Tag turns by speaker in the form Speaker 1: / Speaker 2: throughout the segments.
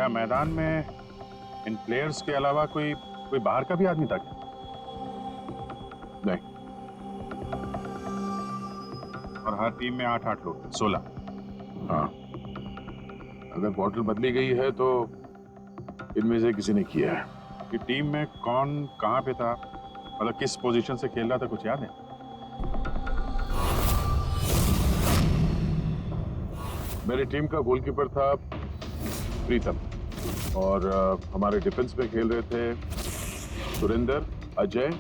Speaker 1: क्या मैदान में इन प्लेयर्स के अलावा कोई कोई बाहर का भी आदमी था क्या?
Speaker 2: नहीं।
Speaker 1: और हर टीम में 8-8 लोग थे, 16।
Speaker 2: हाँ, अगर बॉटल बदली गई है तो इनमें से किसी ने किया है।
Speaker 1: कि टीम में कौन कहाँ पे था, मतलब किस पोजीशन से खेल रहा था, कुछ याद है?
Speaker 2: मेरी टीम का गोलकीपर था प्रीतम और हमारे डिफेंस में खेल रहे थे सुरेंद्र, अजय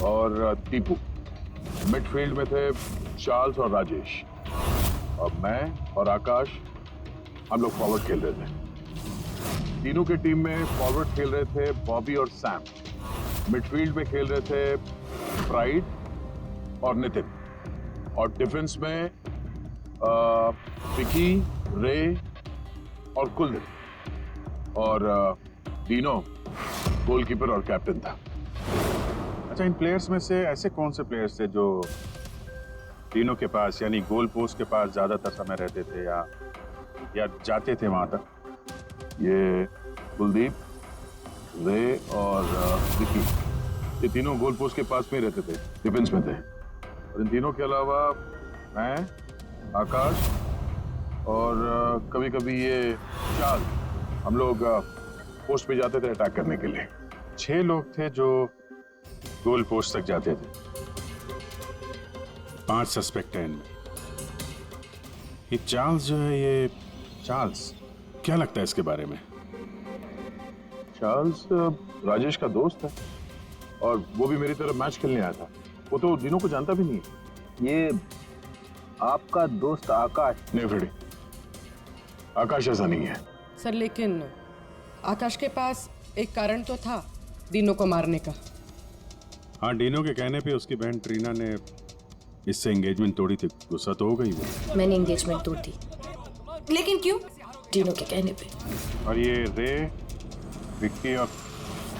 Speaker 2: और टीपू। मिडफील्ड में थे चार्ल्स और राजेश, और मैं और आकाश, हम लोग फॉरवर्ड खेल रहे थे। तीनों की टीम में फॉरवर्ड खेल रहे थे बॉबी और सैम, मिडफील्ड में खेल रहे थे प्राइड और नितिन, और डिफेंस में विकी, रे और कुलदीप, और तीनों गोलकीपर और कैप्टन था।
Speaker 1: अच्छा, इन प्लेयर्स में से ऐसे कौन से प्लेयर्स थे जो तीनों के पास यानी गोल पोस्ट के पास ज्यादातर समय रहते थे या जाते थे वहां तक?
Speaker 2: ये कुलदीप, रे और विकी, ये तीनों गोल पोस्ट के पास में रहते थे, डिफेंस में थे। और इन तीनों के अलावा मैं, आकाश और कभी कभी ये चाल, हम लोग पोस्ट पे जाते थे अटैक करने के लिए।
Speaker 1: 6 लोग थे जो गोल पोस्ट तक जाते थे। 5 सस्पेक्ट हैं इनमें। ये चार्ल्स जो है, ये चार्ल्स क्या लगता है इसके बारे में?
Speaker 2: चार्ल्स राजेश का दोस्त है और वो भी मेरी तरफ मैच खेलने आया था। वो तो दिनों को जानता भी नहीं है।
Speaker 3: ये आपका दोस्त आकाश?
Speaker 2: नहीं फ्रेडी, आकाश ऐसा नहीं है
Speaker 4: सर, लेकिन आकाश के पास एक कारण तो था डीनो को मारने का।
Speaker 1: हाँ, डीनो के कहने पे उसकी बहन ट्रीना ने इससे एंगेजमेंट तोड़ी थी। गुस्सा तो हो गई वो।
Speaker 5: मैंने एंगेजमेंट तोड़ दी। लेकिन क्यों? डीनो के कहने पे।
Speaker 1: और ये रे, विक्की और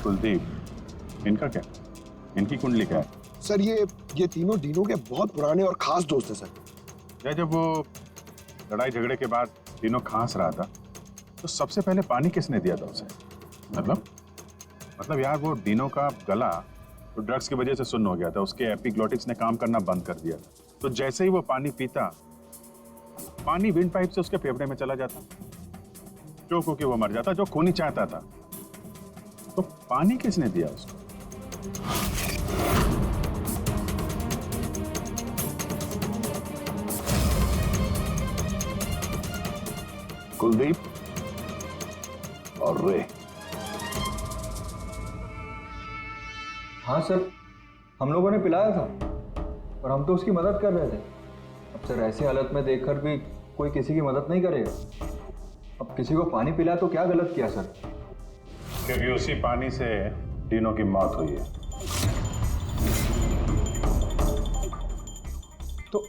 Speaker 1: कुलदीप, इनका क्या? इनकी कुंडली क्या है?
Speaker 6: सर ये तीनों डीनो के बहुत पुराने और खास दोस्त हैं सर।
Speaker 1: जब वो लड़ाई झगड़े के बाद डीनो खांस रहा था तो सबसे पहले पानी किसने दिया था उसे? मतलब यार, वो डीनो का गला तो ड्रग्स की वजह से सुन्न हो गया था, उसके एपिग्लोटिक्स ने काम करना बंद कर दिया था। तो जैसे ही वो पानी पीता, पानी विंड पाइप से उसके फेफड़े में चला जाता, चोक होके वो मर जाता, जो खूनी चाहता था। तो पानी किसने दिया उसको?
Speaker 2: कुलदीप और रे।
Speaker 3: हाँ सर, हम लोगों ने पिलाया था और हम तो उसकी मदद कर रहे थे। अब सर ऐसी हालत में देखकर भी कोई किसी की मदद नहीं करेगा। अब किसी को पानी पिलाया तो क्या गलत किया सर?
Speaker 1: क्योंकि उसी पानी से डीनो की मौत हुई है।
Speaker 3: तो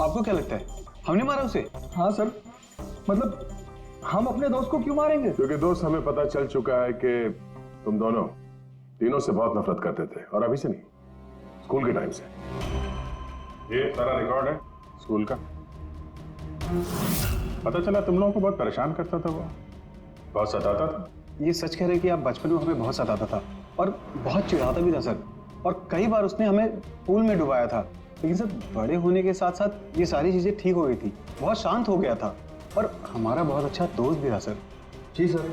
Speaker 3: आपको क्या लगता है हमने मारा उसे? हाँ सर, मतलब हम अपने दोस्त को क्यों मारेंगे?
Speaker 2: क्योंकि दोस्त, हमें पता चल चुका है कि तुम दोनों तीनों से बहुत नफरत करते थे, और अभी से नहीं, स्कूल के टाइम से।
Speaker 1: ये सारा रिकॉर्ड है स्कूल का। पता चला तुम लोगों को बहुत परेशान करता था वो, बहुत सताता था।
Speaker 7: ये सच कह रहे कि आप बचपन में हमें बहुत सताता था और बहुत चिढ़ाता भी था सर, और कई बार उसने हमें पूल में डुबाया था। लेकिन सर, बड़े होने के साथ साथ ये सारी चीजें ठीक हो गई थी, बहुत शांत हो गया था और हमारा बहुत अच्छा दोस्त भी था सर।
Speaker 3: जी सर,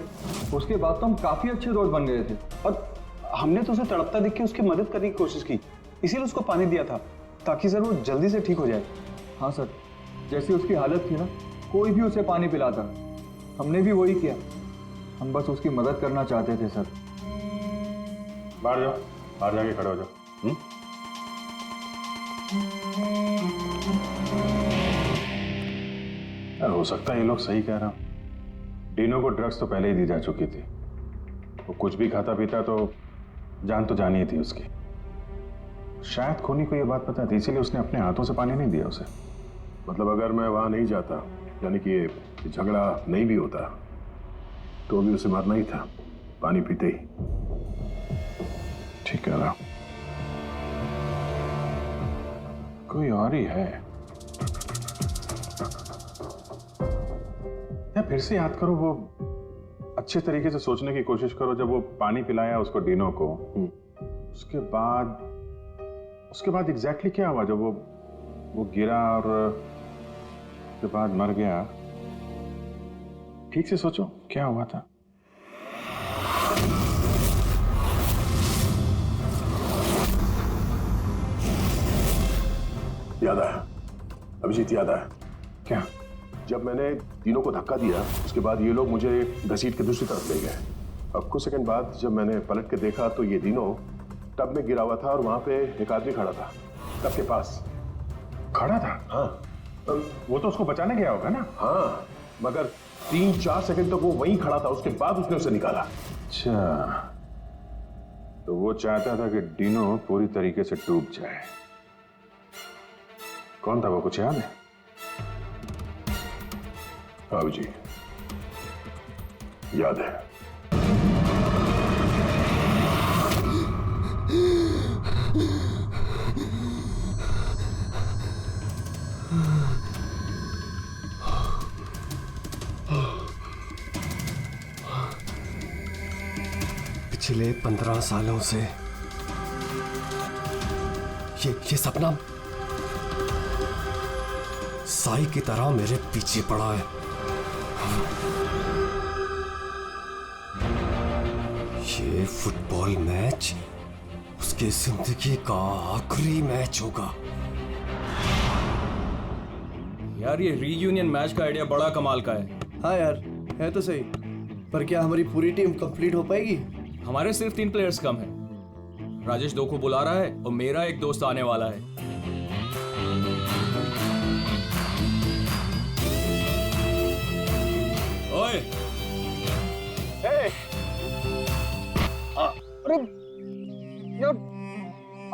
Speaker 3: उसके बाद तो हम काफी अच्छे दोस्त बन गए थे
Speaker 7: और हमने तो उसे तड़पता देख के उसकी मदद करने की कोशिश की, इसीलिए उसको पानी दिया था ताकि सर वो जल्दी से ठीक हो जाए।
Speaker 3: हाँ सर, जैसी उसकी हालत थी ना, कोई भी उसे पानी पिलाता, हमने भी वही किया। हम बस उसकी मदद करना चाहते थे सर।
Speaker 1: बाहर जाओ, बाहर जाके खड़े हो जाओ। यार, हो सकता है ये लोग सही कह रहा हूं। डीनो को ड्रग्स तो पहले ही दी जा चुकी थी। वो कुछ भी खाता पीता तो जान ही थी उसकी। शायद खूनी को ये बात पता थी, इसीलिए उसने अपने हाथों से पानी नहीं दिया उसे।
Speaker 2: मतलब अगर मैं वहां नहीं जाता, यानी कि ये झगड़ा नहीं भी होता, तो भी उसे मरना ही था, पानी पीते ही।
Speaker 1: ठीक है ना? कोई और ही है। या फिर से याद करो, वो अच्छे तरीके से सोचने की कोशिश करो। जब वो पानी पिलाया उसको डीनो को, उसके बाद एग्जैक्टली क्या हुआ? जब वो गिरा और उसके बाद मर गया, ठीक से सोचो क्या हुआ था।
Speaker 2: याद आया अभिजीत, याद आया।
Speaker 1: क्या?
Speaker 2: जब मैंने तीनों को धक्का दिया उसके बाद ये लोग मुझे घसीट के दूसरी तरफ ले गए। अब कुछ सेकंड बाद जब मैंने पलट के देखा तो ये तीनों टब में गिरा हुआ था और वहां पे एक आदमी खड़ा था टब के पास।
Speaker 1: खड़ा था?
Speaker 2: हाँ।
Speaker 1: वो तो उसको बचाने गया होगा ना?
Speaker 2: हाँ, मगर 3-4 सेकंड तक वो वहीं खड़ा था, उसके बाद उसने उसे निकाला।
Speaker 1: अच्छा, तो वो चाहता था कि डीनो पूरी तरीके से डूब जाए। कौन था वो, कुछ याद है?
Speaker 2: हाँ जी, याद है।
Speaker 8: पिछले 15 सालों से ये सपना साई की तरह मेरे पीछे पड़ा है। ये फुटबॉल मैच उसकी जिंदगी का आखिरी मैच होगा।
Speaker 3: यार ये रीयूनियन मैच का आइडिया बड़ा कमाल का है।
Speaker 9: हाँ यार, है तो सही, पर क्या हमारी पूरी टीम कंप्लीट हो पाएगी?
Speaker 3: हमारे सिर्फ 3 प्लेयर्स कम हैं। राजेश 2 को बुला रहा है और मेरा एक दोस्त आने वाला है। ओए,
Speaker 9: अरे यार,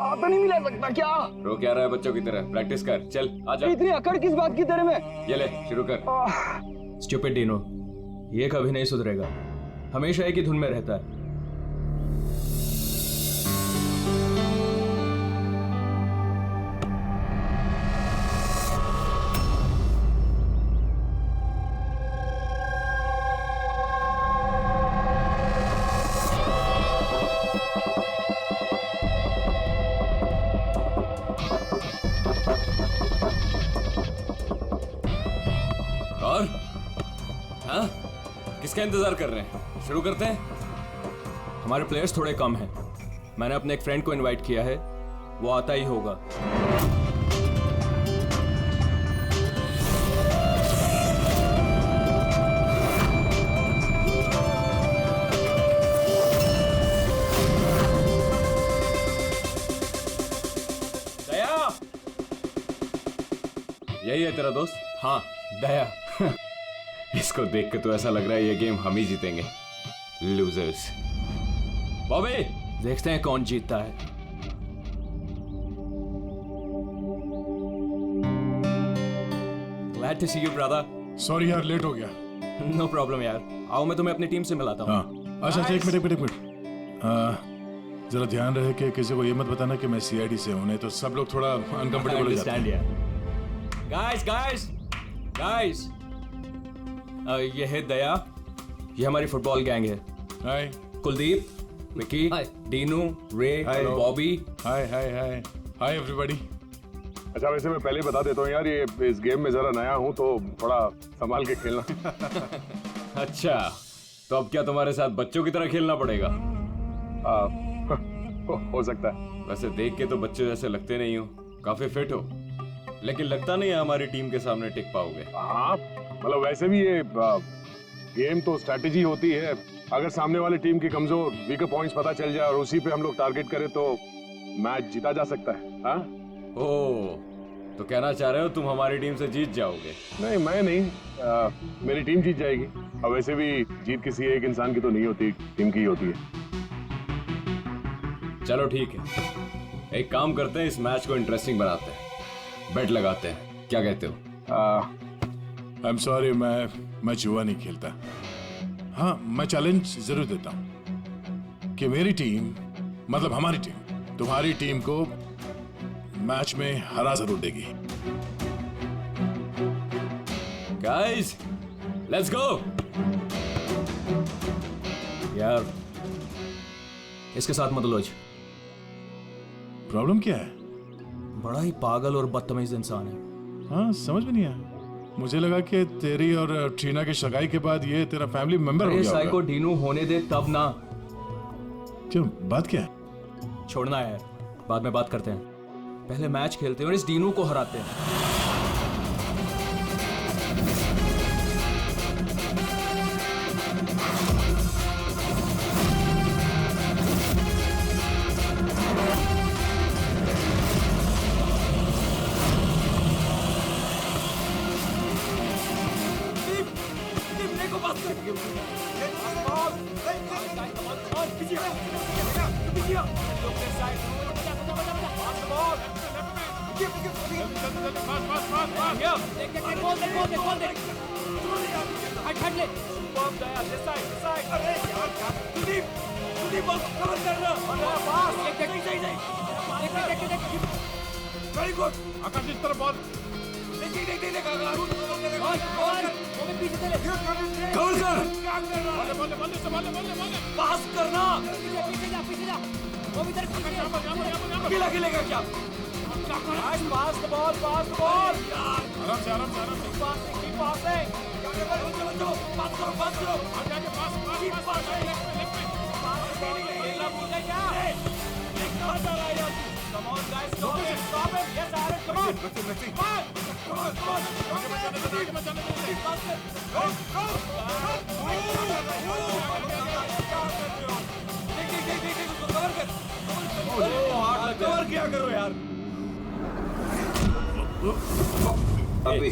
Speaker 9: आता नहीं मिला सकता क्या?
Speaker 3: रो क्या रहा है बच्चों की तरह? प्रैक्टिस कर, चल आजा।
Speaker 9: इतनी अकड़ किस बात की तेरे में?
Speaker 3: ये ले, शुरू कर। स्टूपिड डीनो, ये कभी नहीं सुधरेगा, हमेशा एक ही धुन में रहता है। और हाँ, किसका इंतजार कर रहे हैं? शुरू करते हैं। हमारे प्लेयर्स थोड़े कम हैं। मैंने अपने एक फ्रेंड को इनवाइट किया है, वो आता ही होगा। दया, यही है तेरा दोस्त? हाँ, दया। इसको देख के तो ऐसा लग रहा है ये गेम हम ही जीतेंगे। लूजर्स। बॉबी, देखते हैं कौन जीतता है। Glad to see you, brother.
Speaker 10: Sorry यार, लेट हो गया।
Speaker 3: No problem यार। आओ मैं तुम्हें अपनी टीम से मिलाता हूँ।
Speaker 10: हाँ, अच्छा एक मिनट। जरा ध्यान रहे कि किसी को ये मत बताना कि मैं सीआईडी से हूँ, नहीं तो सब लोग थोड़ा अनकंफर्टेबल हो जाते हैं। गाइस, ये है दया, ये हमारी फुटबॉल गैंग है। हाय
Speaker 3: कुलदीप, विकी, डीनू, रे, बॉबी।
Speaker 10: Hi everybody.
Speaker 2: अच्छा, वैसे मैं पहले ही बता देता हूँ यार, ये इस गेम में जरा नया हूँ तो थोड़ा संभाल के खेलना।
Speaker 3: अच्छा, तो अब क्या तुम्हारे साथ बच्चों की तरह खेलना पड़ेगा?
Speaker 2: हो सकता है।
Speaker 3: वैसे देख के तो बच्चे जैसे लगते नहीं हो, काफी फिट हो, लेकिन लगता नहीं है हमारी टीम के सामने टिक पाओगे।
Speaker 2: हाँ, मतलब वैसे भी ये गेम तो स्ट्रैटेजी होती है। अगर सामने वाली टीम की कमजोर वीकर पॉइंट्स पता चल जाए और उसी पे हम लोग टारगेट करें तो मैच जीता जा सकता है। हाँ?
Speaker 3: ओह, तो कहना चाह रहे हो तुम हमारी टीम से जीत जाओगे?
Speaker 2: नहीं, मैं नहीं, मेरी टीम जीत जाएगी। और वैसे भी जीत किसी एक इंसान की तो नहीं होती, टीम की ही होती है।
Speaker 3: चलो ठीक है, एक काम करते हैं, इस मैच को इंटरेस्टिंग बनाते हैं, बेट लगाते हैं, क्या कहते हो?
Speaker 10: आई एम सॉरी, मैं जुआ नहीं खेलता। हाँ, मैं चैलेंज जरूर देता हूँ कि मेरी टीम, मतलब हमारी टीम, तुम्हारी टीम को मैच में हरा जरूर देगी।
Speaker 3: Guys, let's go. यार इसके साथ मत उलझ।
Speaker 10: प्रॉब्लम क्या है?
Speaker 3: बड़ा ही पागल और बदतमीज इंसान है।
Speaker 10: हाँ, समझ में नहीं आया। मुझे लगा कि तेरी और ट्रीना की सगाई के बाद ये तेरा फैमिली मेंबर हो गया
Speaker 3: साइको डीनू होने दे तब ना।
Speaker 10: क्यों, बात क्या है?
Speaker 3: छोड़ना है यार, बाद में बात करते हैं। पहले मैच खेलते हैं और इस डीनू को हराते हैं।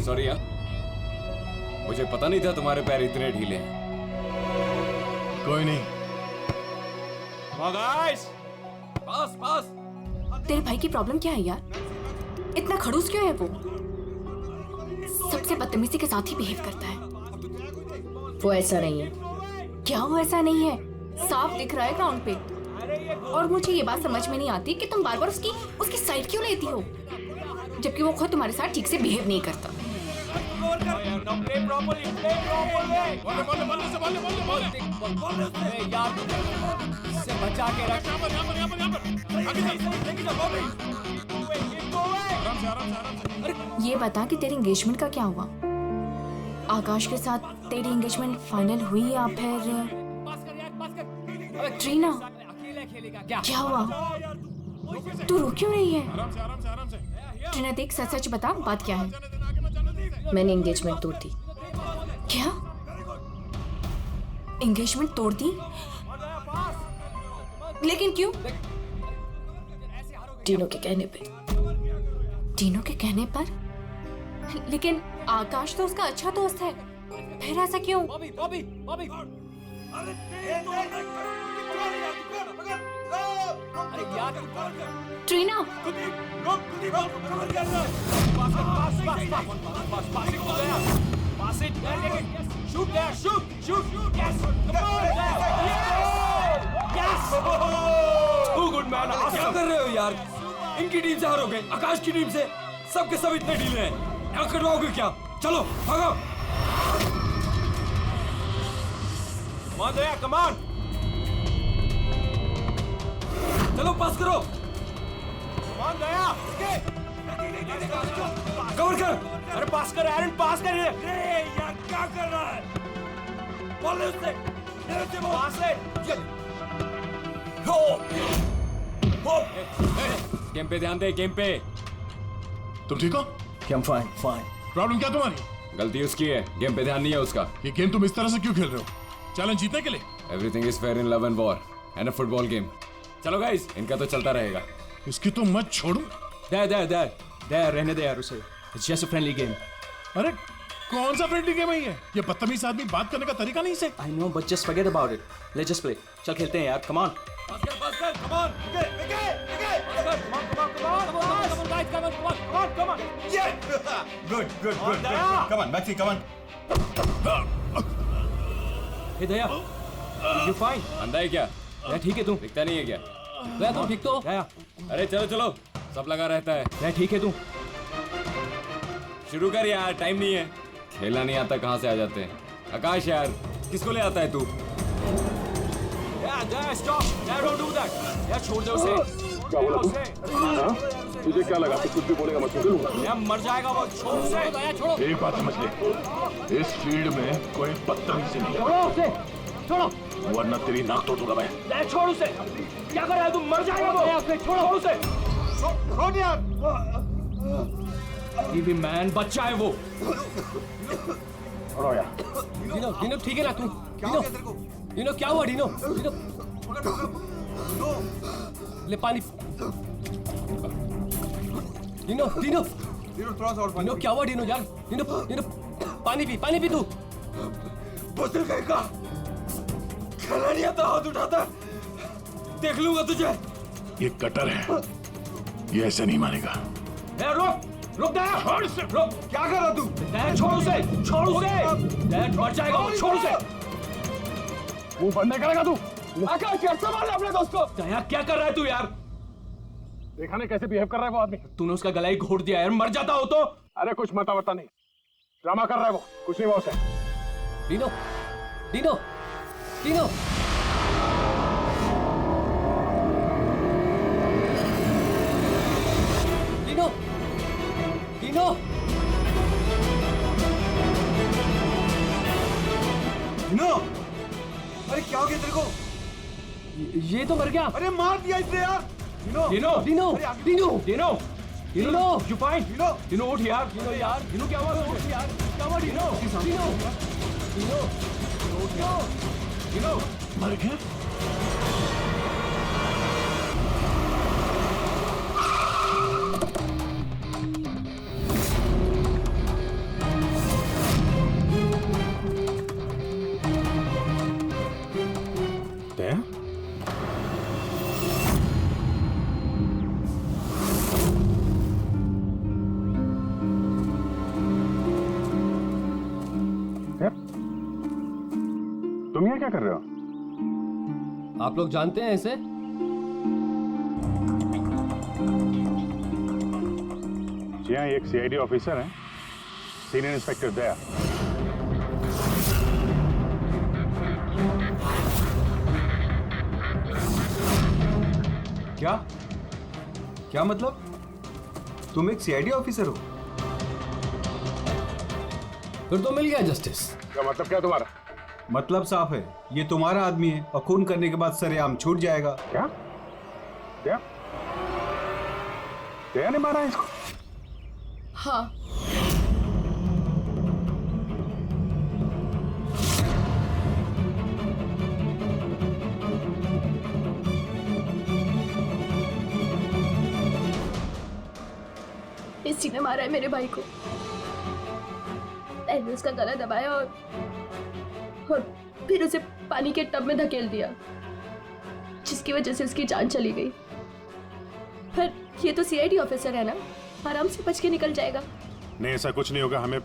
Speaker 11: सॉरी यार, मुझे पता नहीं था तुम्हारे पैर इतने ढीले हैं।
Speaker 10: कोई नहीं।
Speaker 11: पास पास।
Speaker 5: तेरे भाई की प्रॉब्लम क्या है यार? इतना खड़ूस क्यों है वो? सबसे बदतमीजी के साथ ही बिहेव करता है।
Speaker 4: वो ऐसा नहीं है।
Speaker 5: क्या वो ऐसा नहीं है? साफ दिख रहा है ग्राउंड पे। और मुझे ये बात समझ में नहीं आती कि तुम बार बार उसकी साइड क्यों लेती हो, जबकि वो खुद तुम्हारे साथ ठीक से बिहेव नहीं करता। ये बता कि तेरी एंगेजमेंट का क्या हुआ? आकाश के साथ तेरी एंगेजमेंट फाइनल हुई या फिर ट्रीना? क्या हुआ? तू रो क्यों रही है? ट्रीना देख, सच सच बता, बात क्या है?
Speaker 4: मैंने एंगेजमेंट तोड़ दी।
Speaker 5: क्या? एंगेजमेंट तोड़ दी? लेकिन क्यों?
Speaker 4: डीनो के कहने पे।
Speaker 5: डीनो के कहने पर? लेकिन आकाश तो उसका अच्छा दोस्त है, फिर ऐसा क्यों? ट्रीना,
Speaker 11: क्या कर रहे हो यार? इनकी टीम से हारोगे, आकाश की टीम से। सबके सब इतने ढीले हैं, क्या करवाओगे क्या? चलो भागो। कमान, चलो पास करो। कवर कर। अरे पास कर एरन, पास कर। यार क्या कर रहा है? बोल उससे, पास है। गेम पे ध्यान दे, गेम पे।
Speaker 10: तुम ठीक हो?
Speaker 3: Fine fine.
Speaker 10: प्रॉब्लम क्या तुम्हारी?
Speaker 11: गलती उसकी है, गेम पे ध्यान नहीं है उसका।
Speaker 10: ये गेम तुम इस तरह से क्यों खेल रहे हो? चैलेंज जीतने के लिए?
Speaker 11: Everything is fair in love and war and a football game. चलो गाइस, इनका तो चलता रहेगा।
Speaker 10: इसकी तो मत छोड़ू।
Speaker 3: दे रहने दे यार उसे। It's just a friendly game.
Speaker 10: अरे कौन सा फ्रेंडली गेम है ये? बदतमीज आदमी बात करने का तरीका नहीं से।
Speaker 3: I know, but just forget about it. Let's just play. चल खेलते हैं यार, कम ऑन।
Speaker 11: पास कर, come on. Come on. Yeah. Good. Come on, Maxi, come on.
Speaker 3: Hey Daya, you fine?
Speaker 11: अंधा है क्या?
Speaker 3: दया ठीक है तू?
Speaker 11: दिखता नहीं है क्या?
Speaker 3: दया तू ठीक तो? दया।
Speaker 11: अरे चलो, सब लगा रहता है।
Speaker 3: दया ठीक है तू?
Speaker 11: शुरू कर यार, टाइम नहीं है। खेलना नहीं आता कहाँ से आ जाते हैं? आकाश यार, किसको ले आता है तू? स्टॉप यार, डोंट डू दैट यार, छोड़ दे उसे।
Speaker 2: क्या बोला तू? हाँ? तुझे क्या लगा तू कुछ भी बोलेगा मैं सुन लूंगा?
Speaker 11: यार मर जाएगा वो, छोड़ उसे। छोड़ो
Speaker 2: एक बात समझ ले, इस फील्ड में कोई बदतमीजी नहीं है,
Speaker 11: उसे, छोड़ो
Speaker 2: वरना तेरी नाक तोड़ दूंगा मैं।
Speaker 11: छोड़ उसे। क्या कर रहा है तू? मर जाएगा वो, छोड़ो उसे। छोड़ यार, टीवी मैन बच्चा है वो।
Speaker 2: छोड़ो यार।
Speaker 11: डिनो डिनो ठीक है ना तू? डिनो डिनो क्या हुआ? डिनो डिनो ले पानी। डिनो डिनो
Speaker 6: थोड़ा सा और
Speaker 11: डिनो क्या हुआ? डिनो यार, डिनो डिनो पानी पी तू।
Speaker 2: बदल गए का
Speaker 11: खाना नहीं आता, हाथ उठाता, देख लूंगा तुझे।
Speaker 2: ये कटर है, ये ऐसे नहीं मानेगा।
Speaker 11: रुक रुक दे, रुक। क्या कर रहा तू? छोड़ उसे, छोड़ उसे। मर जाएगा वो, छोड़ उसे।
Speaker 2: मुंह बंद नहीं करेगा तू?
Speaker 11: आकाश यार, संभाल अपने दोस्त को। दया क्या कर रहा है तू यार?
Speaker 2: देखा नहीं कैसे बिहेव कर रहा है वो आदमी?
Speaker 11: तूने उसका गला ही घोट दिया यार, मर जाता हो तो।
Speaker 2: अरे कुछ मता वता नहीं, ड्रामा कर रहा है वो, कुछ नहीं हुआ उसे।
Speaker 11: Dino Dino Dino Dino Dino
Speaker 6: Dino, अरे क्या हो गया तेरे को?
Speaker 11: ये तो मर गया।
Speaker 6: अरे मार दिया इसने यार।
Speaker 11: Dino Dino Dino Dino Dino Dino you fine?
Speaker 6: Dino
Speaker 11: Dino उठ यार, डिनो यार, डिनो क्या हुआ? उठ यार, क्या हुआ? Dino Dino Dino Dino Dino
Speaker 2: मर गया?
Speaker 1: दया? तुम ये क्या कर रहे हो?
Speaker 11: आप लोग जानते हैं इसे?
Speaker 1: जी हाँ, एक सीआईडी ऑफिसर है, सीनियर इंस्पेक्टर दया।
Speaker 3: क्या क्या मतलब? तुम एक सीआईडी ऑफिसर हो?
Speaker 11: फिर तो मिल गया जस्टिस।
Speaker 2: क्या मतलब क्या तुम्हारा?
Speaker 3: मतलब साफ है, ये तुम्हारा आदमी है और खून करने के बाद सरेआम छूट जाएगा।
Speaker 1: क्या? दया? दया ने मारा है इसको?
Speaker 5: हाँ, इसी ने मारा है मेरे भाई को। मैंने उसका गला दबाया और फिर उसे पानी के टब में धकेल दिया, जिसकी वजह से उसकी जान चली गई। पर ये तो सीआईडी ऑफिसर है ना, आराम से बच के निकल जाएगा।
Speaker 1: नहीं, ऐसा कुछ नहीं होगा। हमें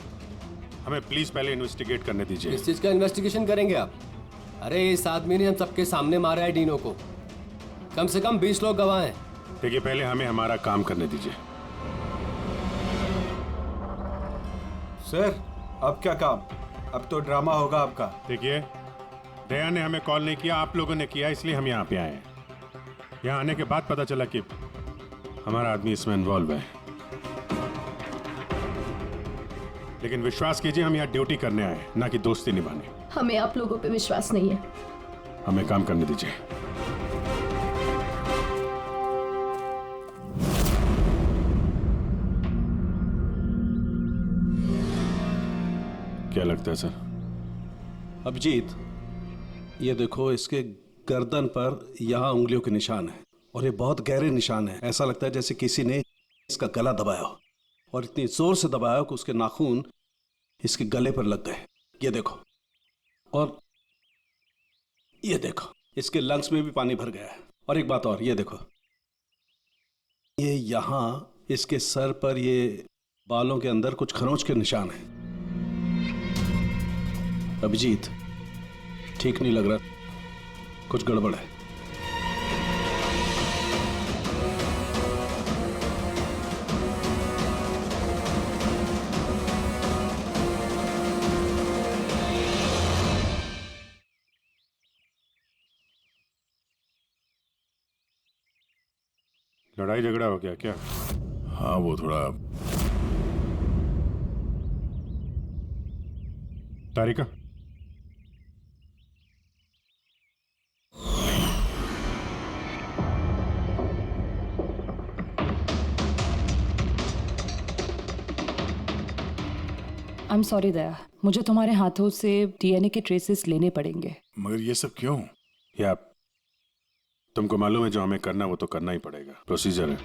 Speaker 1: प्लीज पहले इन्वेस्टिगेट करने दीजिए।
Speaker 11: इस चीज का इन्वेस्टिगेशन करेंगे आप? अरे इस आदमी ने हम सबके सामने मारा है डीनो को। कम से कम 20 लोग गवाह हैं।
Speaker 1: देखिए, पहले हमें हमारा काम करने दीजिए।
Speaker 3: सर, अब क्या काम? अब तो ड्रामा होगा आपका।
Speaker 1: देखिए, दया ने हमें कॉल नहीं किया, आप लोगों ने किया, इसलिए हम यहाँ पे आए हैं। यहाँ आने के बाद पता चला कि हमारा आदमी इसमें इन्वॉल्व है। लेकिन विश्वास कीजिए, हम यहाँ ड्यूटी करने आए, ना कि दोस्ती निभाने।
Speaker 5: हमें आप लोगों पे विश्वास नहीं है।
Speaker 1: हमें काम करने दीजिए। क्या लगता है सर?
Speaker 12: अभिजीत, ये देखो, इसके गर्दन पर यहाँ उंगलियों के निशान है और ये बहुत गहरे निशान है। ऐसा लगता है जैसे किसी ने इसका गला दबाया हो और इतनी जोर से दबाया हो कि उसके नाखून इसके गले पर लग गए। ये देखो, और ये देखो, इसके लंग्स में भी पानी भर गया है। और एक बात और, ये देखो, ये यहाँ इसके सर पर ये बालों के अंदर कुछ खरोंच के निशान हैं। अभिजीत, ठीक नहीं लग रहा, कुछ गड़बड़ है।
Speaker 1: लड़ाई झगड़ा हो गया क्या?
Speaker 10: हाँ वो थोड़ा।
Speaker 1: तारिका,
Speaker 13: आई एम सॉरी दया, मुझे तुम्हारे हाथों से डीएनए के ट्रेसेस लेने पड़ेंगे।
Speaker 10: मगर ये सब क्यों?
Speaker 1: या तुमको मालूम है जो हमें करना वो तो करना ही पड़ेगा, प्रोसीजर है।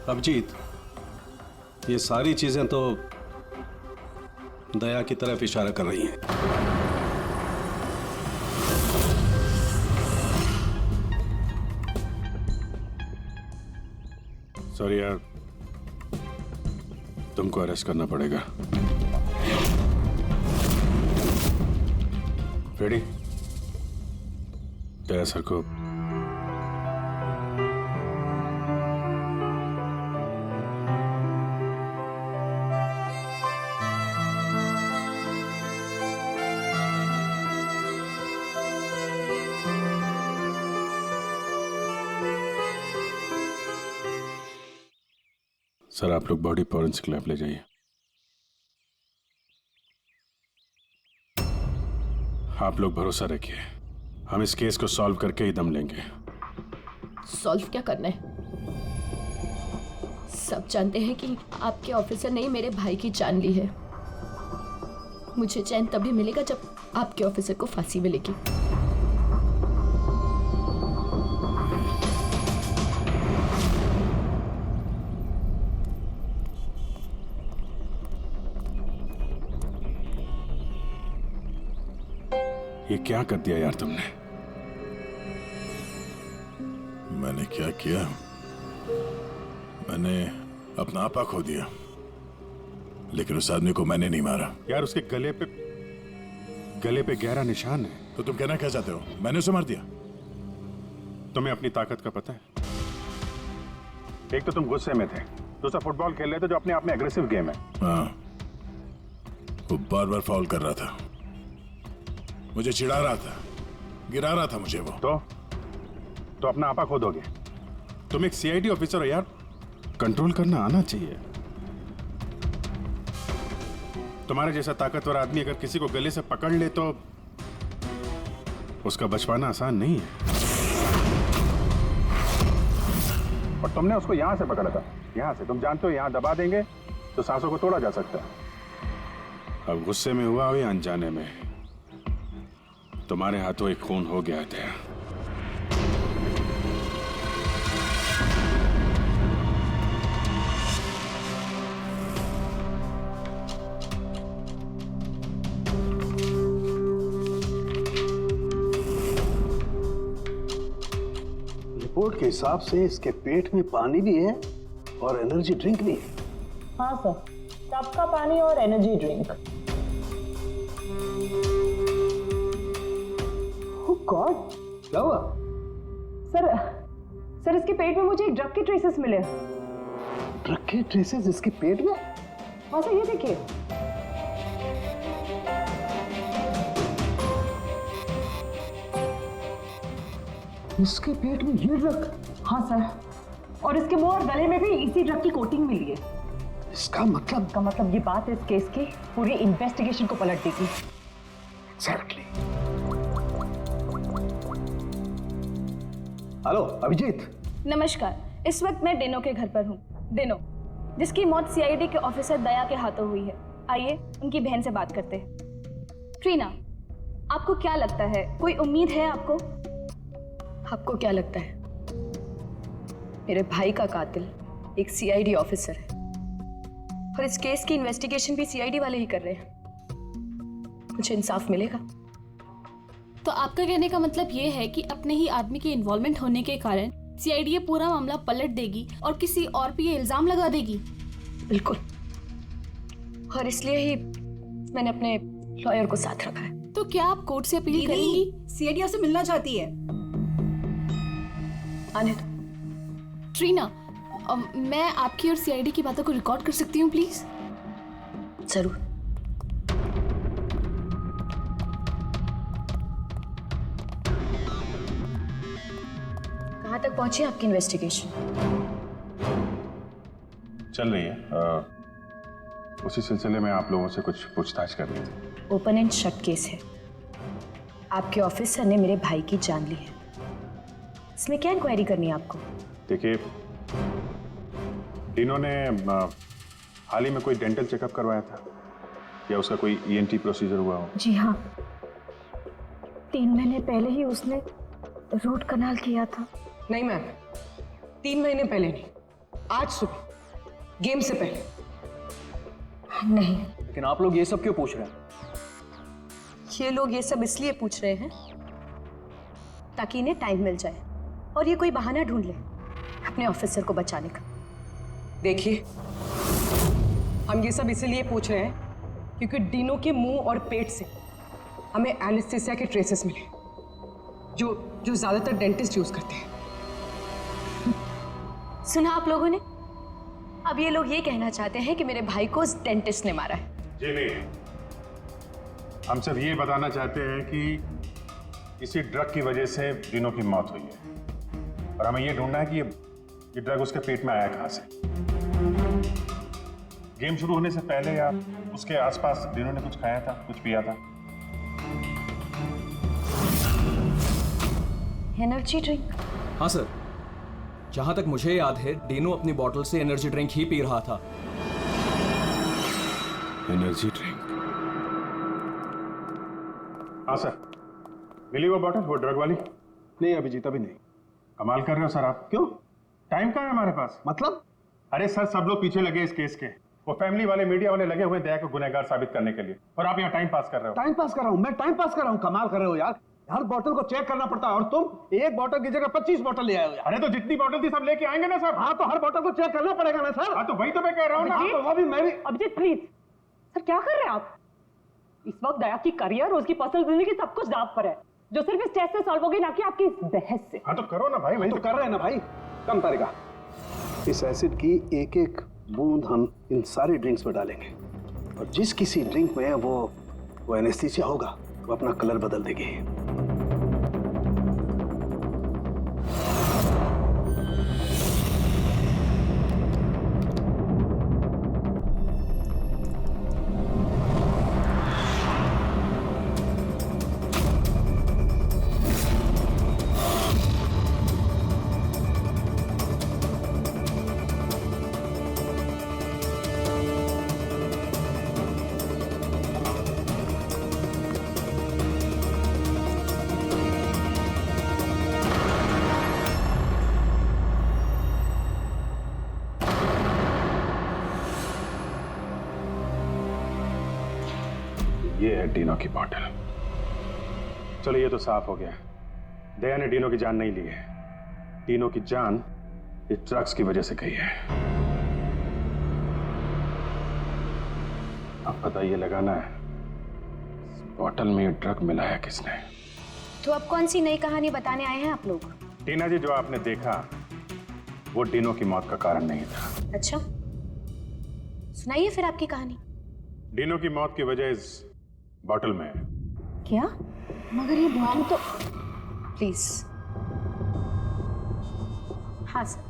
Speaker 12: अभिजीत, ये सारी चीजें तो दया की तरफ इशारा कर रही हैं।
Speaker 1: सॉरी यार, तुमको अरेस्ट करना पड़ेगा। रेडी? दया सर को सर, आप लोग बॉडी फॉरेंसिक लैब ले जाइए। आप लोग भरोसा रखिए, हम इस केस को सॉल्व करके ही दम लेंगे।
Speaker 5: सॉल्व क्या करना है? सब जानते हैं कि आपके ऑफिसर ने मेरे भाई की जान ली है। मुझे चैन तभी मिलेगा जब आपके ऑफिसर को फांसी मिलेगी।
Speaker 1: ये क्या कर दिया यार तुमने?
Speaker 10: मैंने क्या किया? मैंने अपना आपा खो दिया, लेकिन उस आदमी को मैंने नहीं मारा।
Speaker 1: यार उसके गले पे गहरा निशान है।
Speaker 10: तो तुम कहना क्या चाहते हो? मैंने उसे मार दिया?
Speaker 1: तुम्हें अपनी ताकत का पता है? एक तो तुम गुस्से में थे, दूसरा फुटबॉल खेल रहे थे जो अपने आप में एग्रेसिव गेम है।
Speaker 10: हाँ, वो बार बार फाउल कर रहा था, मुझे चिढ़ा रहा था, गिरा रहा था मुझे वो।
Speaker 1: तो अपना आपा खो दोगे? तुम एक सीआईडी ऑफिसर हो यार, कंट्रोल करना आना चाहिए। तुम्हारे जैसा ताकतवर आदमी अगर किसी को गले से पकड़ ले तो उसका बच पाना आसान नहीं है। और तुमने उसको यहां से पकड़ा था, यहां से। तुम जानते हो यहां दबा देंगे तो सांसों को तोड़ा जा सकता है। अब गुस्से में हुआ हो या अनजाने में, तुम्हारे हाथों एक खून हो गया था।
Speaker 12: रिपोर्ट के हिसाब से इसके पेट में पानी भी है और एनर्जी ड्रिंक भी है।
Speaker 14: हाँ सर, टब का पानी और एनर्जी ड्रिंक। गॉड,
Speaker 12: क्या हुआ?
Speaker 14: सर इसके पेट में मुझे एक ड्रग के ट्रेसेस मिले।
Speaker 12: ड्रग के ट्रेसेस इसके पेट में?
Speaker 14: हाँ सर, ये देखिए।
Speaker 12: इसके पेट में ये ड्रग?
Speaker 14: हाँ सर, और इसके मुंह और गले में भी इसी ड्रग की कोटिंग मिली है।
Speaker 12: इसका मतलब
Speaker 14: ये बात इस केस की पूरी इन्वेस्टिगेशन को पलट देगी।
Speaker 12: एग्जैक्टली। हेलो अभिजीत।
Speaker 5: नमस्कार, इस वक्त मैं डेनो के घर पर हूँ। डेनो, जिसकी मौत सीआईडी के ऑफिसर दया के हाथों हुई है। आइए उनकी बहन से बात करते हैं। ट्रीना, आपको क्या लगता है, कोई उम्मीद है आपको? आपको क्या लगता है? मेरे भाई का कातिल एक सीआईडी ऑफिसर है और इस केस की इन्वेस्टिगेशन भी सीआईडी वाले ही कर रहे हैं। मुझे इंसाफ मिलेगा?
Speaker 15: तो आपका कहने का मतलब ये है कि अपने ही आदमी के इन्वॉल्वमेंट होने के कारण सीआईडी ये पूरा मामला पलट देगी और किसी और पे ये इल्जाम लगा देगी?
Speaker 5: बिल्कुल, और इसलिए ही मैंने अपने लॉयर को साथ रखा है।
Speaker 15: तो क्या आप कोर्ट से अपील करेंगी?
Speaker 14: सीआईडी आपसे मिलना चाहती है।
Speaker 5: आने दो।
Speaker 15: ट्रीना, मैं आपकी और सीआईडी की बातों को रिकॉर्ड कर सकती हूँ प्लीज?
Speaker 5: जरूर। कहाँ तक पहुंची आपकी इन्वेस्टिगेशन?
Speaker 1: चल रही है। उसी सिलसिले में आप लोगों से कुछ पूछताछ करनी थी।
Speaker 5: ओपन एंड शट केस है। आपके ऑफिसर ने मेरे भाई की जान ली है। इसमें क्या इंक्वायरी करनी है आपको?
Speaker 1: देखिए, डिनो ने हाल ही में कोई डेंटल चेकअप करवाया था या उसका कोई ईएनटी प्रोसीजर हुआ हो?
Speaker 5: जी हाँ, 3 महीने पहले ही उसने रूट कनाल किया था।
Speaker 4: नहीं मैम, 3 महीने पहले नहीं, आज सुबह गेम से पहले।
Speaker 5: नहीं।
Speaker 3: लेकिन आप लोग ये सब क्यों पूछ रहे हैं?
Speaker 5: ये लोग ये सब इसलिए पूछ रहे हैं ताकि इन्हें टाइम मिल जाए और ये कोई बहाना ढूंढ ले अपने ऑफिसर को बचाने का।
Speaker 4: देखिए, हम ये सब इसीलिए पूछ रहे हैं क्योंकि डिनो के मुंह और पेट से हमें एनेस्थीसिया के ट्रेसेस मिले जो ज्यादातर डेंटिस्ट यूज करते हैं।
Speaker 5: सुना आप लोगों ने? अब ये लोग ये कहना चाहते हैं कि मेरे भाई को उस डेंटिस्ट ने मारा है।
Speaker 1: जी नहीं, हम सिर्फ ये बताना चाहते हैं कि इसी ड्रग की वजह से डिनो की मौत हुई है और हमें ये ढूंढना है कि ये ड्रग उसके पेट में आया कहां से। गेम शुरू होने से पहले या उसके आसपास डिनो ने कुछ खाया था, कुछ पिया था?
Speaker 5: Energy drink?
Speaker 11: हाँ सर, जहां तक मुझे याद है डिनो अपनी बोतल से एनर्जी ड्रिंक ही पी रहा था।
Speaker 1: Energy drink? हाँ सर, मिली वो बॉटल, वो ड्रग वाली?
Speaker 12: नहीं अभिजीत, अभी नहीं।
Speaker 1: कमाल कर रहे हो सर आप।
Speaker 12: क्यों?
Speaker 1: टाइम कहाँ है हमारे पास?
Speaker 12: मतलब?
Speaker 1: अरे सर, सब लोग पीछे लगे इस केस के। वो फैमिली वाले, मीडिया वाले लगे हुए दया को गुनहगार साबित करने के लिए, और आप यहाँ टाइम पास कर रहे हो।
Speaker 12: टाइम पास कर रहा हूँ मैं? टाइम पास कर रहा हूँ? कमाल कर रहे हो यार। हर बोतल को चेक करना पड़ता है और तुम एक बोतल की जगह 25 बोतल ले आए हो यार।
Speaker 1: अरे तो जितनी बोतल थी सब लेके आएंगे ना सर।
Speaker 12: हाँ, तो हर बोतल को चेक करना पड़ेगा ना सर।
Speaker 1: हाँ, तो वही तो मैं कह रहा हूँ ना।
Speaker 12: तो वो भी मैं भी।
Speaker 14: अभिजीत प्लीज, सर क्या कर रहे हैं आप? इस वक्त दया की करियर, उसकी पर्सनल जिंदगी सब कुछ दांव पर है, जो सिर्फ इस टेस्ट से सॉल्व होगी, ना कि आपकी इस बहस से।
Speaker 1: हाँ तो करो ना भाई, वही
Speaker 12: तो कर रहे हैं ना भाई। कम तरीका। इस एसिड की एक एक बूंद हम इन सारी ड्रिंक्स में डालेंगे और जिस किसी ड्रिंक में वो एनेस्थीसिया होगा वो अपना कलर बदल देगी।
Speaker 1: ये है डिनो की बॉटल। चलो ये तो साफ हो गया, दया ने डिनो की जान नहीं ली है। डिनो की जान इस ड्रग्स की वजह से गई है। अब पता ये लगाना है इस बॉटल में ये ड्रग मिलाया किसने।
Speaker 5: तो अब कौन सी नई कहानी बताने आए हैं आप लोग?
Speaker 1: टीना जी, जो आपने देखा वो डिनो की मौत का कारण नहीं था।
Speaker 5: अच्छा, सुनाइए फिर आपकी कहानी।
Speaker 1: डिनो की मौत की वजह इस बॉटल में है।
Speaker 5: क्या? मगर ये बॉटल तो... प्लीज। हाँ सर,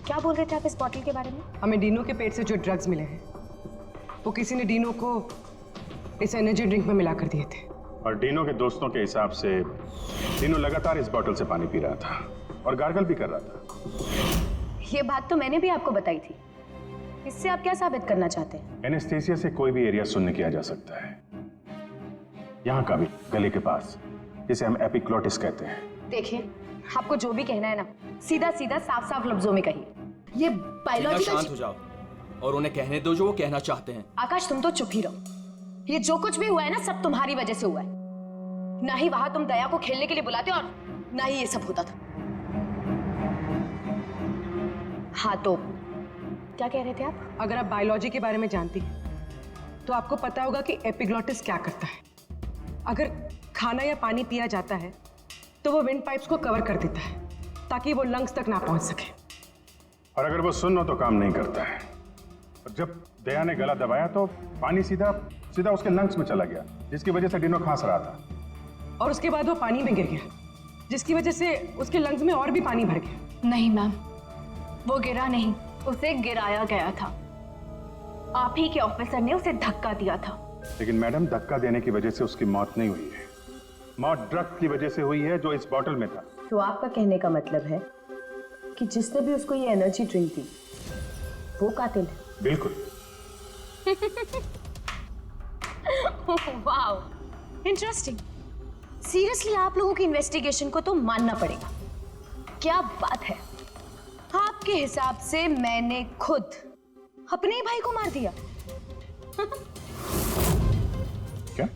Speaker 5: क्या बोल रहे थे आप इस बॉटल के बारे में?
Speaker 4: हमें डिनो के पेट से जो ड्रग्स मिले हैं वो किसी ने डिनो को इस एनर्जी ड्रिंक में मिला कर दिए थे।
Speaker 1: और डिनो के दोस्तों के हिसाब से डिनो लगातार इस बॉटल से पानी पी रहा था और गार्गल भी कर रहा था।
Speaker 5: ये बात तो मैंने भी आपको बताई थी। इससे आप क्या साबित करना चाहते हैं?
Speaker 1: एनेस्थीसिया से कोई भी एरिया शून्य किया जा सकता है, यहाँ का भी, गले के पास, जिसे हम एपिग्लोटिस कहते हैं।
Speaker 5: देखिए, आपको जो भी कहना है ना, सीधा सीधा साफ साफ लफ्जों में कहिए। ये बायोलॉजिकल...
Speaker 11: शांत हो जाओ और उन्हें कहने दो जो वो कहना चाहते हैं।
Speaker 5: आकाश, तुम तो चुप ही रहो। ये जो कुछ भी हुआ है ना, सब तुम्हारी वजह से हुआ है। ना ही वहां तुम दया को खेलने के लिए बुलाते और ना ही ये सब होता था। हाँ तो क्या कह रहे थे आप?
Speaker 4: अगर आप बायोलॉजी के बारे में जानती हैं तो आपको पता होगा कि एपिग्लॉटिस क्या करता है। अगर खाना या पानी पिया जाता है तो वो विंड पाइप्स को कवर कर देता है ताकि वो लंग्स तक ना पहुंच सके।
Speaker 1: और अगर वो सुन हो तो काम नहीं करता है। और जब दया ने गला दबाया तो पानी सीधा सीधा उसके लंग्स में चला गया, जिसकी वजह से डिनो खांस रहा था।
Speaker 4: और उसके बाद वो पानी में गिर गया, जिसकी वजह से उसके लंग्स में और भी पानी भर गया।
Speaker 5: नहीं मैम, वो गिरा नहीं, उसे गिराया गया था। आप ही के ऑफिसर ने उसे धक्का दिया था।
Speaker 1: लेकिन मैडम, धक्का देने की वजह से उसकी मौत नहीं हुई है। मौत ड्रग की वजह से हुई है जो इस बॉटल में था।
Speaker 14: तो आपका कहने का मतलब है कि जिसने भी उसको ये एनर्जी ड्रिंक दी वो कातिल है?
Speaker 1: बिल्कुल।
Speaker 5: Wow, interesting. सीरियसली आप लोगों की इन्वेस्टिगेशन को तो मानना पड़ेगा। क्या बात है, आपके हिसाब से मैंने खुद अपने ही भाई को मार दिया।
Speaker 1: क्या?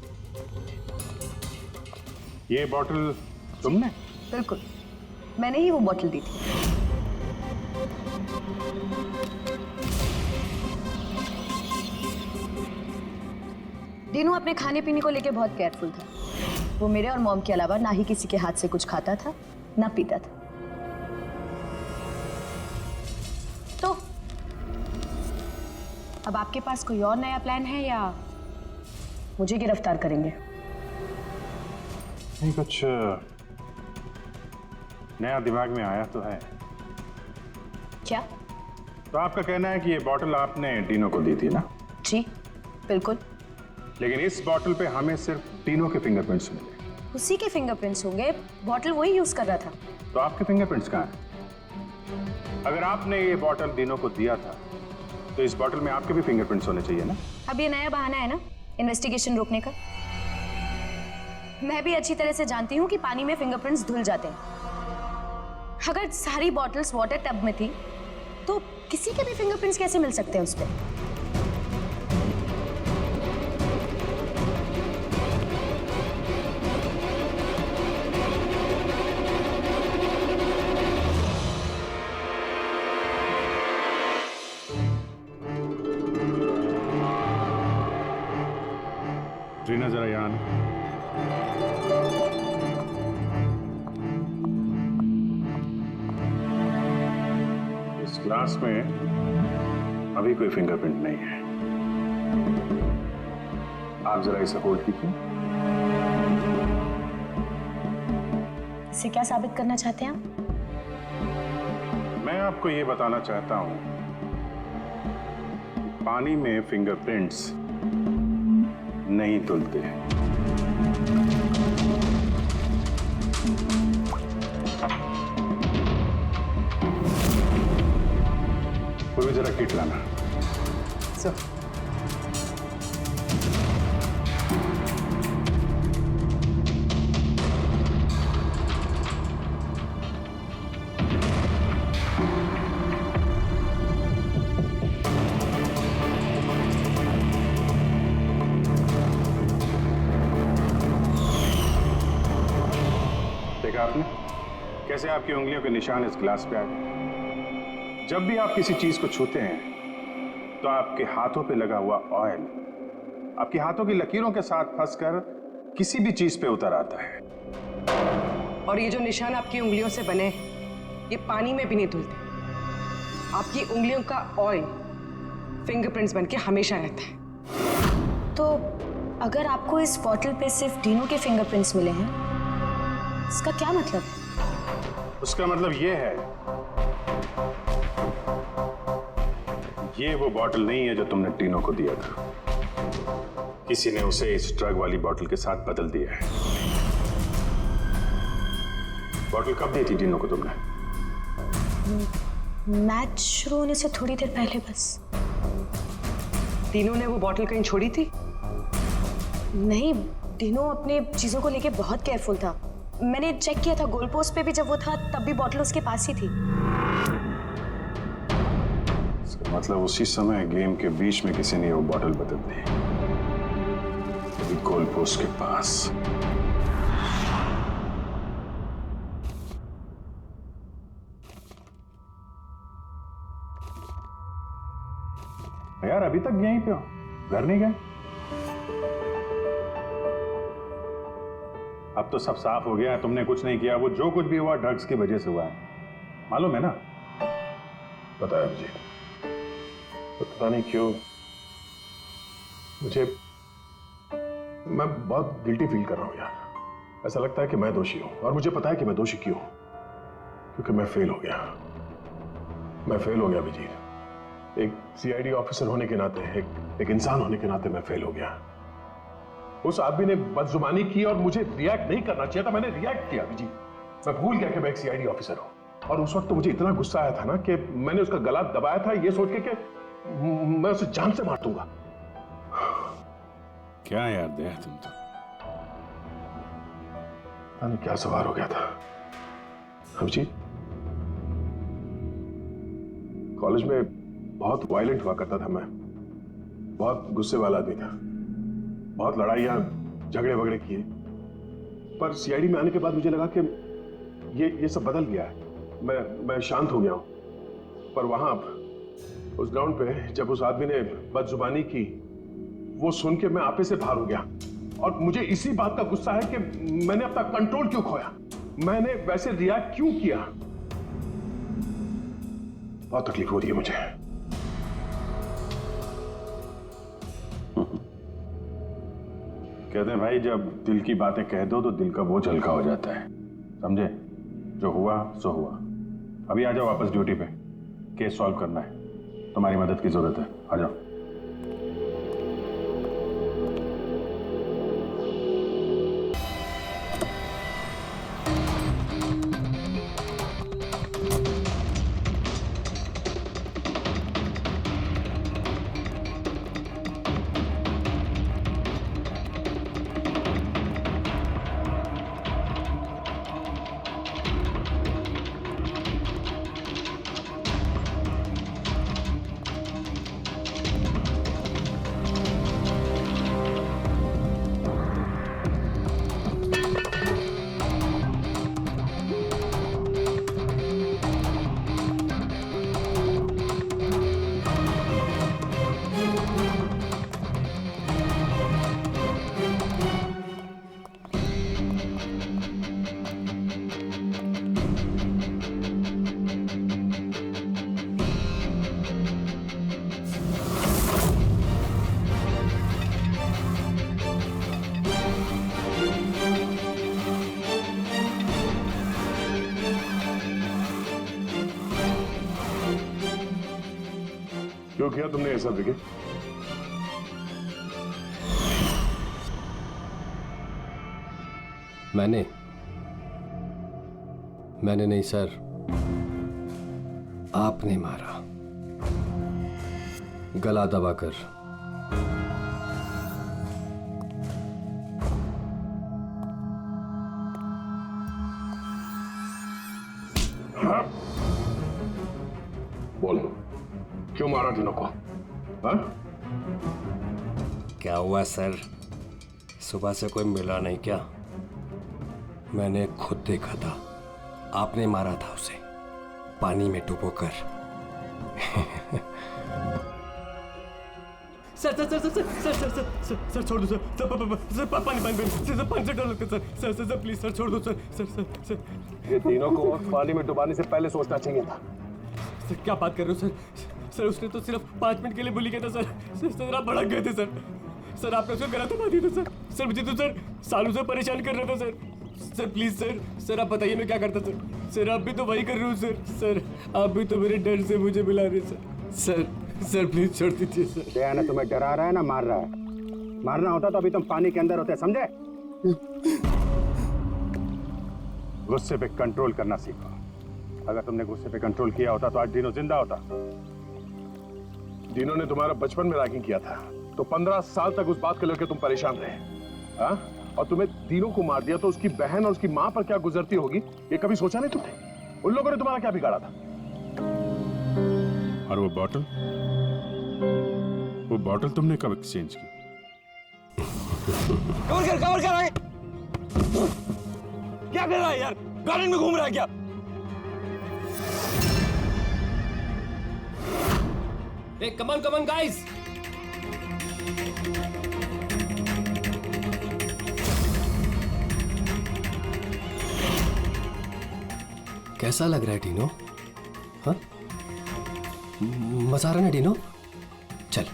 Speaker 1: ये बॉटल तुमने?
Speaker 5: बिल्कुल, मैंने ही वो बॉटल दी थी। डीनू अपने खाने पीने को लेके बहुत केयरफुल था। वो मेरे और मॉम के अलावा ना ही किसी के हाथ से कुछ खाता था ना पीता था। तो अब आपके पास कोई और नया प्लान है या मुझे गिरफ्तार करेंगे?
Speaker 1: नहीं, कुछ नया दिमाग में आया तो है।
Speaker 5: क्या?
Speaker 1: तो आपका कहना है कि ये बॉटल आपने डीनो को दी थी ना?
Speaker 5: जी बिल्कुल।
Speaker 1: लेकिन इस बॉटल पे हमें सिर्फ डीनो के फिंगरप्रिंट्स मिले।
Speaker 5: उसी के फिंगरप्रिंट्स होंगे, बॉटल वही यूज कर रहा था।
Speaker 1: तो आपके फिंगरप्रिंट्स कहाँ हैं? अगर आपने ये बॉटल डीनो को दिया था तो इस बॉटल में आपके भी फिंगरप्रिंट्स होने चाहिए ना?
Speaker 5: अब ये नया बहाना है ना इन्वेस्टिगेशन रोकने का। मैं भी अच्छी तरह से जानती हूँ कि पानी में फिंगरप्रिंट्स धुल जाते हैं। अगर सारी बॉटल्स वाटर टब में थी तो किसी के भी फिंगरप्रिंट्स कैसे मिल सकते हैं उस पर?
Speaker 1: रीना, जरा यहाँ आना। इस ग्लास में अभी कोई फिंगरप्रिंट नहीं है। आप जरा इसे होल्ड कीजिए।
Speaker 5: इसे क्या साबित करना चाहते हैं आप?
Speaker 1: मैं आपको ये बताना चाहता हूं, पानी में फिंगरप्रिंट्स नहीं धुलते हैं। वो भी जरा किट लाना।
Speaker 4: सर,
Speaker 1: देखा आपने कैसे आपकी उंगलियों के निशान इस ग्लास पे आ गए? जब भी आप किसी चीज को छूते हैं तो आपके हाथों पे लगा हुआ ऑयल आपके हाथों की लकीरों के साथ फंसकर किसी भी चीज पे उतर आता है।
Speaker 4: और ये जो निशान आपकी उंगलियों से बने हैं, ये पानी में भी नहीं धुलते। आपकी उंगलियों का ऑयल फिंगरप्रिंट्स बनके हमेशा रहता है।
Speaker 5: तो अगर आपको इस बॉटल पे सिर्फ डीनो के फिंगरप्रिंट्स मिले हैं, इसका क्या मतलब है?
Speaker 1: उसका मतलब ये है, ये वो बॉटल नहीं है जो तुमने डीनो को दिया था। किसी ने उसे इस ड्रग वाली बॉटल के साथ बदल दिया है। बॉटल कब दी थी डीनो को तुमने?
Speaker 5: मैच शुरू होने से थोड़ी देर पहले बस।
Speaker 4: डीनो ने वो बॉटल कहीं छोड़ी थी?
Speaker 5: नहीं, डीनो अपने चीजों को लेके बहुत केयरफुल था। मैंने चेक किया था, गोल पोस्ट पे भी जब वो था तब भी बॉटल उसके पास ही थी।
Speaker 1: इसका मतलब उसी समय गेम के बीच में किसी ने वो बॉटल बदल दी, गोल पोस्ट के पास। यार अभी तक यहीं पे हो, घर नहीं गए? अब तो सब साफ हो गया, तुमने कुछ नहीं किया। वो जो कुछ भी हुआ ड्रग्स की वजह से हुआ है, मालूम है ना?
Speaker 2: पता है मुझे, पता नहीं क्यों मुझे, मैं बहुत गिल्टी फील कर रहा हूं यार। ऐसा लगता है कि मैं दोषी हूं, और मुझे पता है कि मैं दोषी क्यों, क्योंकि मैं फेल हो गया। मैं फेल हो गया अभिजीत। एक सीआईडी ऑफिसर होने के नाते, एक इंसान होने के नाते मैं फेल हो गया। उस आदमी ने बदजुबानी की और मुझे रिएक्ट नहीं करना चाहिए था, मैंने रिएक्ट किया अभिजीत। मैं भूल गया कि मैं एक सीआईडी ऑफिसर हूं, और उस वक्त तो मुझे इतना गुस्सा आया था ना कि मैंने उसका गला दबाया था ये सोच के कि मैं उसे जान से मार दूंगा।
Speaker 1: क्या यार दया, तुम तो
Speaker 2: पता नहीं क्या सवार हो गया था अभिजीत। कॉलेज में बहुत वायलेंट हुआ करता था मैं, बहुत गुस्से वाला आदमी था, बहुत लड़ाइयां झगड़े वगड़े किए। पर सीआईडी में आने के बाद मुझे लगा कि ये सब बदल गया है, मैं शांत हो गया हूं। पर वहां उस ग्राउंड पे जब उस आदमी ने बदजुबानी की, वो सुन के मैं आपे से बाहर हो गया, और मुझे इसी बात का गुस्सा है कि मैंने अपना कंट्रोल क्यों खोया, मैंने वैसे रिएक्ट क्यों किया। बहुत तकलीफ हो रही है मुझे।
Speaker 1: कहते हैं भाई, जब दिल की बातें कह दो तो दिल का बोझ हल्का हो जाता है, समझे? जो हुआ सो हुआ। अभी आ जाओ वापस ड्यूटी पे, केस सॉल्व करना है, तुम्हारी मदद की जरूरत है, आ जाओ।
Speaker 2: क्यों किया तुमने ऐसा विकी?
Speaker 8: मैंने नहीं सर, आपने मारा, गला दबाकर।
Speaker 2: हाँ? बोलो, क्यों मारा डिनो को? हाँ?
Speaker 8: क्या हुआ सर, सुबह से कोई मिला नहीं क्या? मैंने खुद देखा था, आपने मारा था उसे पानी में डुबोकर।
Speaker 11: Sir sir sir sir sir sir sir sir sir छोड़ दो सर, सर पानी पानी से डर लगता है सर, सर प्लीज सर छोड़ दो सर, सर सर सर
Speaker 2: ये तीनों को पानी में डुबाने से पहले सोचना चाहिए था।
Speaker 11: सर क्या बात कर रहे हो सर? सर उसने तो सिर्फ 5 मिनट के लिए बुली किया था सर, सर आप भड़क गए थे सर आपने उसको गला दबा दिया था सर मुझे तो सर सालों से परेशान कर रहा था सर प्लीज सर आप बताइए मैं क्या करता सर आप भी तो वही कर रहे हो सर आप भी तो मेरे डर से मुझे मिला रहे सर प्लीज छोड़ दीजिए सर।
Speaker 16: दया ने तुम्हें डरा रहा है ना मार रहा है? मारना होता तो अभी तुम पानी के अंदर होते, समझे?
Speaker 1: गुस्से पे कंट्रोल करना सीखो। अगर तुमने गुस्से पे कंट्रोल किया होता तो आज डिनो जिंदा होता।
Speaker 2: डिनो ने तुम्हारा बचपन में रैगिंग किया था तो 15 साल तक उस बात को लेकर तुम परेशान रहे, हाँ? और तुम्हें डिनो को मार दिया तो उसकी बहन और उसकी मां पर क्या गुजरती होगी ये कभी सोचा नहीं तुमने? उन लोगों ने तुम्हारा क्या बिगाड़ा था?
Speaker 1: और वो बॉटल तुमने कब एक्सचेंज की?
Speaker 11: कवर कर आगे। क्या कर रहा है यार? गार्डन में घूम रहा है क्या?
Speaker 8: Hey, come on, guys! कैसा लग रहा है डीनो? हाँ, मजा आ रहा है ना डीनो? चल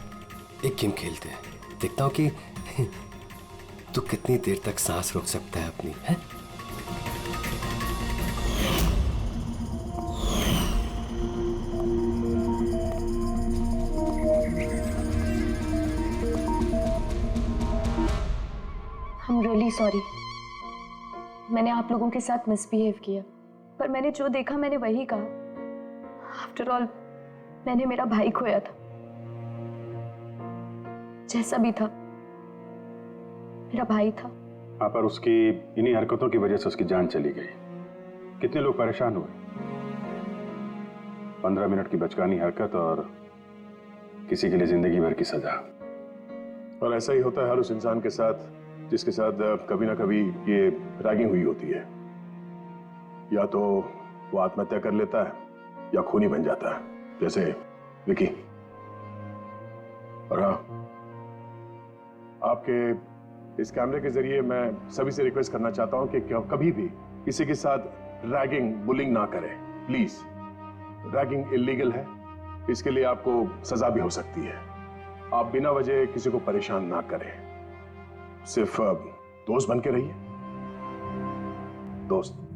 Speaker 8: एक गेम खेलते हैं, देखता हूँ कि तू कितनी देर तक सांस रोक सकता है अपनी, है?
Speaker 5: I'm really sorry. मैंने आप लोगों के साथ मिसबिहेव किया, पर मैंने जो देखा मैंने वही कहा। आफ्टर ऑल मैंने मेरा भाई खोया था। जैसा भी था, मेरा भाई था।
Speaker 1: हाँ, पर उसकी इन्हीं हरकतों की वजह से उसकी जान चली गई। कितने लोग परेशान हुए। 15 मिनट की बचकानी हरकत और किसी के लिए जिंदगी भर की सजा।
Speaker 2: और ऐसा ही होता है हर उस इंसान के साथ जिसके साथ कभी ना कभी ये रैगिंग हुई होती है। या तो वो आत्महत्या कर लेता है या खूनी बन जाता है, जैसे विकी। और हाँ, आपके इस कैमरे के जरिए मैं सभी से रिक्वेस्ट करना चाहता हूं कि कभी भी किसी के साथ रैगिंग, बुलिंग ना करें, प्लीज। रैगिंग इलीगल है, इसके लिए आपको सजा भी हो सकती है। आप बिना वजह किसी को परेशान ना करें, सिर्फ दोस्त बन के रहिए। दोस्त।